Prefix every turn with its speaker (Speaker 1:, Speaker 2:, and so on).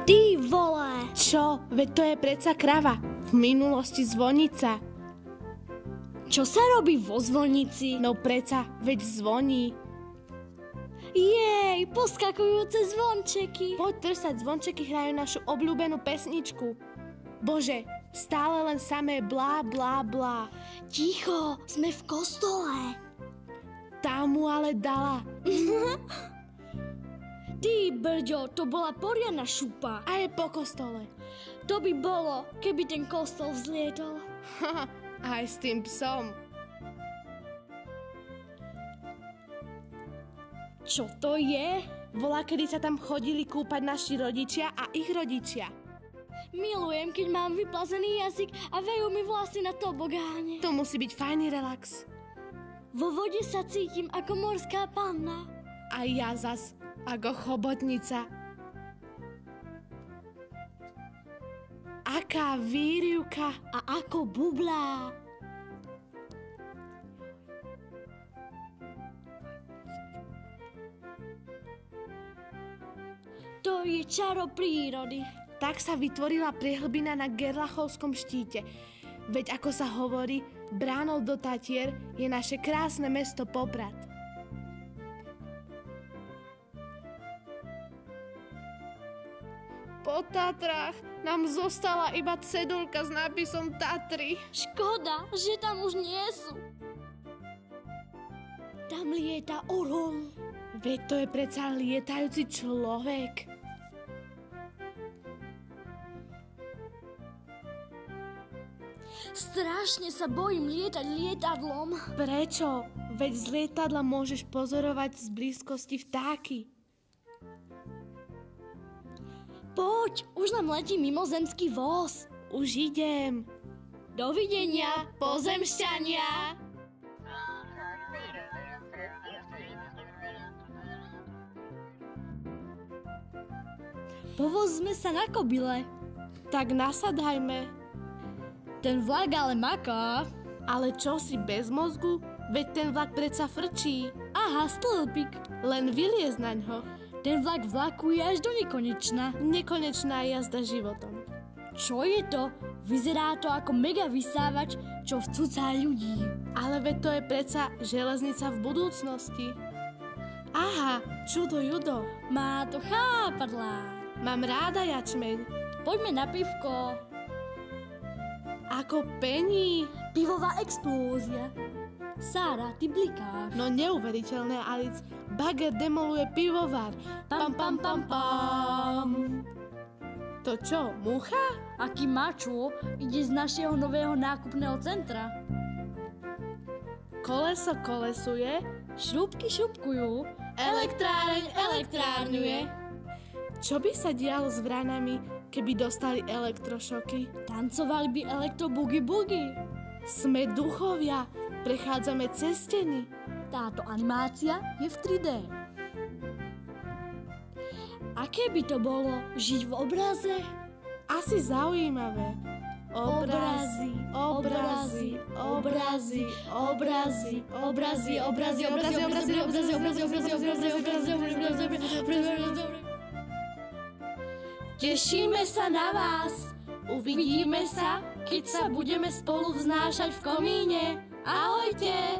Speaker 1: Ty vole!
Speaker 2: Čo? Veď to je predsa krava. V minulosti zvonica.
Speaker 1: Čo sa robí vo zvonici?
Speaker 2: No predsa, veď zvoní.
Speaker 1: Jej, poskakujúce zvončeky.
Speaker 2: Poď trsať, zvončeky hrajú našu obľúbenú pesničku. Bože, stále len samé blá, blá, blá.
Speaker 1: Ticho, sme v kostole.
Speaker 2: Tá mu ale dala.
Speaker 1: Ty, brďo, to bola poriadna šupa.
Speaker 2: A je po kostole.
Speaker 1: To by bolo, keby ten kostol vzlietol.
Speaker 2: Aj s tým psom.
Speaker 1: Čo to je?
Speaker 2: Volá, kedy sa tam chodili kúpať naši rodičia a ich rodičia.
Speaker 1: Milujem, keď mám vyplazený jazyk a vejú mi vlasy na tobogáne.
Speaker 2: To musí byť fajný relax.
Speaker 1: Vo vode sa cítim ako morská panna.
Speaker 2: A ja zas ako chobotnica. Aká výrivka.
Speaker 1: A ako bublá. To je čaro prírody.
Speaker 2: Tak sa vytvorila priehlbina na Gerlachovskom štíte. Veď ako sa hovorí, bránou do Tatier je naše krásne mesto Poprad. Po Tatrách nám zostala iba cedulka s nápisom Tatry.
Speaker 1: Škoda, že tam už nie sú. Tam lieta orol.
Speaker 2: Veď to je predsa lietajúci človek.
Speaker 1: Strašne sa bojím lietať lietadlom.
Speaker 2: Prečo? Veď z lietadla môžeš pozorovať z blízkosti vtáky.
Speaker 1: Poď, už nám letí mimozemský voz.
Speaker 2: Už idem.
Speaker 1: Dovidenia, pozemšťania. Povozme sa na kobyle.
Speaker 2: Tak nasadajme.
Speaker 1: Ten vlak ale maká.
Speaker 2: Ale čo si bez mozgu? Veď ten vlak predsa frčí.
Speaker 1: Aha, stĺpik.
Speaker 2: Len vyliez naňho.
Speaker 1: Ten vlak vlakuje až do nekonečna.
Speaker 2: Nekonečná jazda životom.
Speaker 1: Čo je to? Vyzerá to ako mega vysávač, čo vcúca ľudí.
Speaker 2: Ale veď to je predsa železnica v budúcnosti. Aha, čudo judo.
Speaker 1: Má to chápadlá.
Speaker 2: Mám ráda jačmeň.
Speaker 1: Poďme na pivko.
Speaker 2: Ako pení.
Speaker 1: Pivová explózia. Sára, ty blikáš.
Speaker 2: No neuveriteľné, Alic. Bager demoluje pivovar. Pam, pam, pam, pam. To čo, mucha?
Speaker 1: Aký mačo ide z našeho nového nákupného centra.
Speaker 2: Koleso kolesuje.
Speaker 1: Šrúbky šrúbkujú.
Speaker 2: Elektráreň elektrárňuje. Čo by sa dialo s vranami, keby dostali elektrošoky?
Speaker 1: Tancovali by elektro-bugy-bugy.
Speaker 2: Sme duchovia, prechádzame cez steny.
Speaker 1: Táto animácia je v 3D. Aké by to bolo žiť v obraze?
Speaker 2: Asi zaujímavé. Obrazy, obrazy, obrazy, obrazy, obrazy, obrazy, obrazy, obrazy, obrazy, obrazy, obrazy, obrazy, obrazy, obrazy. Tešíme sa na vás. Uvidíme sa, keď sa budeme spolu vznášať v komíne. Ahojte!